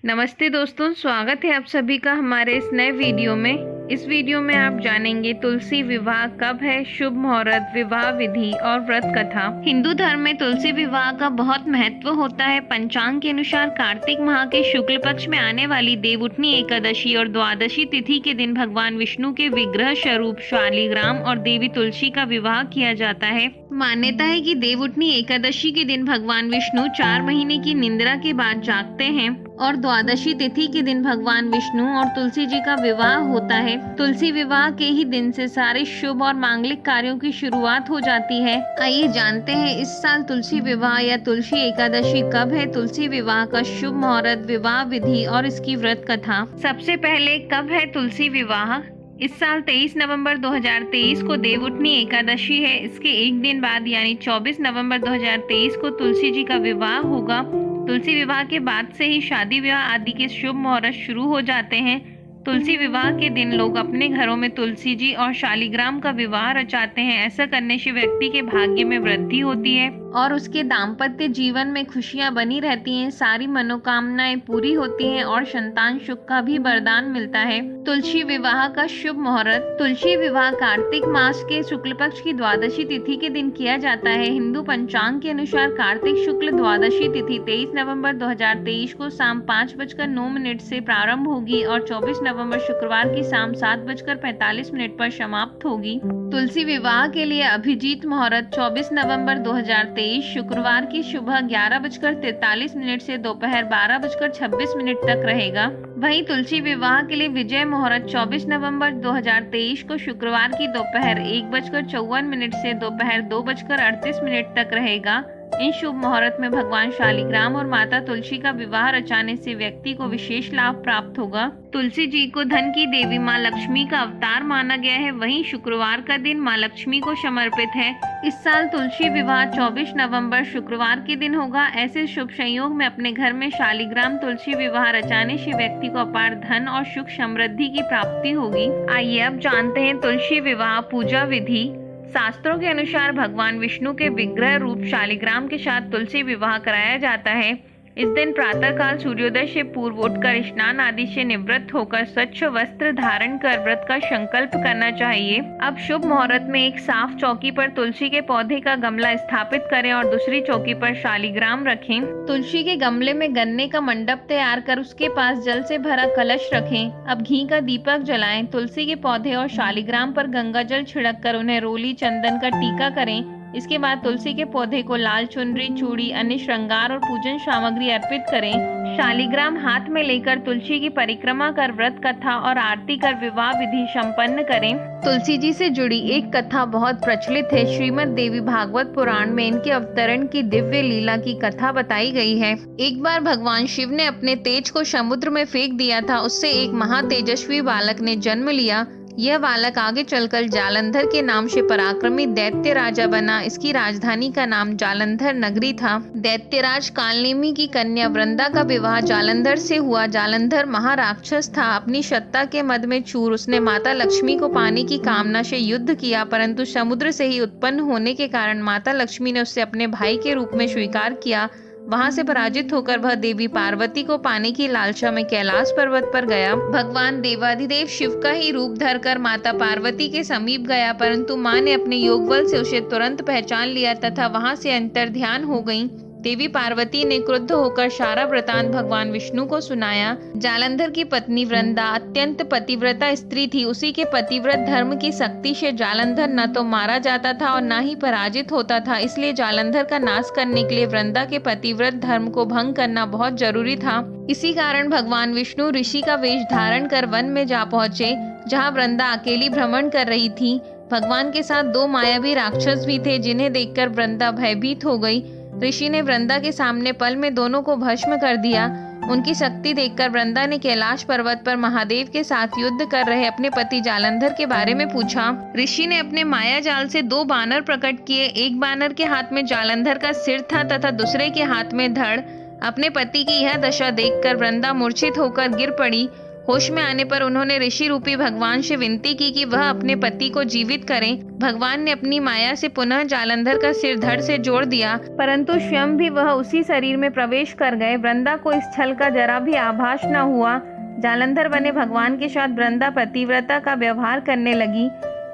नमस्ते दोस्तों, स्वागत है आप सभी का हमारे इस नए वीडियो में। इस वीडियो में आप जानेंगे तुलसी विवाह कब है, शुभ मुहूर्त, विवाह विधि और व्रत कथा। हिंदू धर्म में तुलसी विवाह का बहुत महत्व होता है। पंचांग के अनुसार कार्तिक माह के शुक्ल पक्ष में आने वाली देवउठनी एकादशी और द्वादशी तिथि के दिन भगवान विष्णु के विग्रह स्वरूप शालिग्राम और देवी तुलसी का विवाह किया जाता है। मान्यता है कि देवउठनी एकादशी के दिन भगवान विष्णु 4 महीने की निंद्रा के बाद जागते हैं और द्वादशी तिथि के दिन भगवान विष्णु और तुलसी जी का विवाह होता है। तुलसी विवाह के ही दिन से सारे शुभ और मांगलिक कार्यों की शुरुआत हो जाती है। आइए जानते हैं इस साल तुलसी विवाह या तुलसी एकादशी कब है, तुलसी विवाह का शुभ मुहूर्त, विवाह विधि और इसकी व्रत कथा। सबसे पहले कब है तुलसी विवाह? इस साल 23 नवंबर 2023 को देवउठनी एकादशी है। इसके एक दिन बाद यानी 24 नवंबर 2023 को तुलसी जी का विवाह होगा। तुलसी विवाह के बाद से ही शादी विवाह आदि के शुभ मुहूर्त शुरू हो जाते हैं। तुलसी विवाह के दिन लोग अपने घरों में तुलसी जी और शालिग्राम का विवाह रचाते हैं। ऐसा करने से व्यक्ति के भाग्य में वृद्धि होती है और उसके दाम्पत्य जीवन में खुशियां बनी रहती हैं, सारी मनोकामनाएं पूरी होती हैं और संतान सुख का भी वरदान मिलता है। तुलसी विवाह का शुभ मुहूर्त। तुलसी विवाह कार्तिक मास के शुक्ल पक्ष की द्वादशी तिथि के दिन किया जाता है। हिंदू पंचांग के अनुसार कार्तिक शुक्ल द्वादशी तिथि 23 नवंबर 2023 को शाम 5:09 से प्रारंभ होगी और 24 नवंबर शुक्रवार की शाम 7:45 पर समाप्त होगी। तुलसी विवाह के लिए अभिजीत मुहूर्त 24 नवंबर 2023 शुक्रवार की सुबह 11:43 से दोपहर 12:26 तक रहेगा। वहीं तुलसी विवाह के लिए विजय मुहूर्त 24 नवंबर 2023 को शुक्रवार की दोपहर 1:54 से दोपहर 2:38 तक रहेगा। इन शुभ मुहूर्त में भगवान शालिग्राम और माता तुलसी का विवाह रचाने से व्यक्ति को विशेष लाभ प्राप्त होगा। तुलसी जी को धन की देवी माँ लक्ष्मी का अवतार माना गया है। वहीं शुक्रवार का दिन माँ लक्ष्मी को समर्पित है। इस साल तुलसी विवाह 24 नवंबर शुक्रवार के दिन होगा। ऐसे शुभ संयोग में अपने घर में शालिग्राम तुलसी विवाह रचाने से व्यक्ति को अपार धन और सुख समृद्धि की प्राप्ति होगी। आइए अब जानते हैं तुलसी विवाह पूजा विधि। शास्त्रों के अनुसार भगवान विष्णु के विग्रह रूप शालिग्राम के साथ तुलसी विवाह कराया जाता है। इस दिन प्रातःकाल सूर्योदय से पूर्व उठकर स्नान आदि से निवृत्त होकर स्वच्छ वस्त्र धारण कर व्रत का संकल्प करना चाहिए। अब शुभ मुहूर्त में एक साफ चौकी पर तुलसी के पौधे का गमला स्थापित करें और दूसरी चौकी पर शालिग्राम रखें। तुलसी के गमले में गन्ने का मंडप तैयार कर उसके पास जल से भरा कलश रखें। अब घी का दीपक जलाएं। तुलसी के पौधे और शालिग्राम पर गंगा जल छिड़क कर उन्हें रोली चंदन का टीका करें। इसके बाद तुलसी के पौधे को लाल चुनरी, चूड़ी, अन्य श्रृंगार और पूजन सामग्री अर्पित करें। शालिग्राम हाथ में लेकर तुलसी की परिक्रमा कर व्रत कथा और आरती कर विवाह विधि संपन्न करें। तुलसी जी से जुड़ी एक कथा बहुत प्रचलित है। श्रीमद् देवी भागवत पुराण में इनके अवतरण की दिव्य लीला की कथा बताई गई है। एक बार भगवान शिव ने अपने तेज को समुद्र में फेंक दिया था। उससे एक महातेजस्वी बालक ने जन्म लिया। यह बालक आगे चलकर जालंधर के नाम से पराक्रमी दैत्य राजा बना। इसकी राजधानी का नाम जालंधर नगरी था। दैत्यराज कालनेमी की कन्या वृंदा का विवाह जालंधर से हुआ। जालंधर महाराक्षस था। अपनी सत्ता के मद में चूर उसने माता लक्ष्मी को पाने की कामना से युद्ध किया, परंतु समुद्र से ही उत्पन्न होने के कारण माता लक्ष्मी ने उसे अपने भाई के रूप में स्वीकार किया। वहां से पराजित होकर वह देवी पार्वती को पाने की लालसा में कैलाश पर्वत पर गया। भगवान देवाधिदेव शिव का ही रूप धरकर माता पार्वती के समीप गया, परंतु मां ने अपने योग बल से उसे तुरंत पहचान लिया तथा वहां से अंतर्ध्यान हो गईं। देवी पार्वती ने क्रुद्ध होकर सारा वृतांत भगवान विष्णु को सुनाया। जालंधर की पत्नी वृंदा अत्यंत पतिव्रता स्त्री थी। उसी के पतिव्रत धर्म की शक्ति से जालंधर न तो मारा जाता था और न ही पराजित होता था। इसलिए जालंधर का नाश करने के लिए वृंदा के पतिव्रत धर्म को भंग करना बहुत जरूरी था। इसी कारण भगवान विष्णु ऋषि का वेश धारण कर वन में जा पहुँचे, जहाँ वृंदा अकेली भ्रमण कर रही थी। भगवान के साथ 2 मायावी राक्षस भी थे, जिन्हें देखकर वृंदा भयभीत हो गई। ऋषि ने वृंदा के सामने पल में दोनों को भस्म कर दिया। उनकी शक्ति देखकर वृंदा ने कैलाश पर्वत पर महादेव के साथ युद्ध कर रहे अपने पति जालंधर के बारे में पूछा। ऋषि ने अपने माया जाल से 2 बानर प्रकट किए। एक बानर के हाथ में जालंधर का सिर था तथा दूसरे के हाथ में धड़। अपने पति की यह दशा देखकर वृंदा मूर्छित होकर गिर पड़ी। होश में आने पर उन्होंने ऋषि रूपी भगवान से विनती की कि वह अपने पति को जीवित करें। भगवान ने अपनी माया से पुनः जालंधर का सिर धड़ से जोड़ दिया, परंतु स्वयं भी वह उसी शरीर में प्रवेश कर गए। वृंदा को इस छल का जरा भी आभास न हुआ। जालंधर बने भगवान के साथ वृंदा पतिव्रता का व्यवहार करने लगी,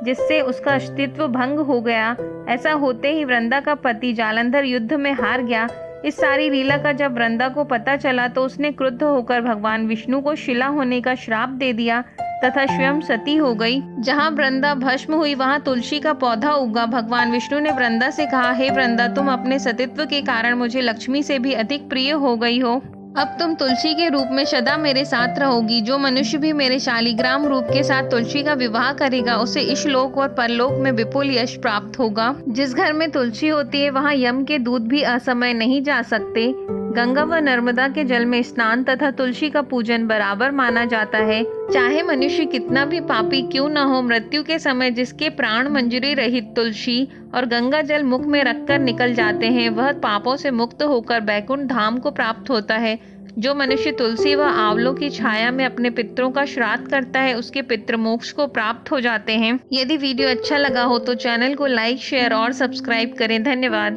जिससे उसका अस्तित्व भंग हो गया। ऐसा होते ही वृंदा का पति जालंधर युद्ध में हार गया। इस सारी लीला का जब वृंदा को पता चला तो उसने क्रुद्ध होकर भगवान विष्णु को शिला होने का श्राप दे दिया तथा स्वयं सती हो गई। जहाँ वृंदा भस्म हुई वहाँ तुलसी का पौधा उगा। भगवान विष्णु ने वृंदा से कहा, हे वृंदा, तुम अपने सतीत्व के कारण मुझे लक्ष्मी से भी अधिक प्रिय हो गई हो। अब तुम तुलसी के रूप में सदा मेरे साथ रहोगी। जो मनुष्य भी मेरे शालिग्राम रूप के साथ तुलसी का विवाह करेगा उसे इशलोक और परलोक में विपुल यश प्राप्त होगा। जिस घर में तुलसी होती है वहाँ यम के दूत भी असमय नहीं जा सकते। गंगा व नर्मदा के जल में स्नान तथा तुलसी का पूजन बराबर माना जाता है। चाहे मनुष्य कितना भी पापी क्यों न हो, मृत्यु के समय जिसके प्राण मंजरी रहित तुलसी और गंगा जल मुख में रखकर निकल जाते हैं, वह पापों से मुक्त होकर बैकुंठ धाम को प्राप्त होता है। जो मनुष्य तुलसी व आंवलों की छाया में अपने पितरों का श्राद्ध करता है उसके पितृ मोक्ष को प्राप्त हो जाते हैं। यदि वीडियो अच्छा लगा हो तो चैनल को लाइक, शेयर और सब्सक्राइब करें। धन्यवाद।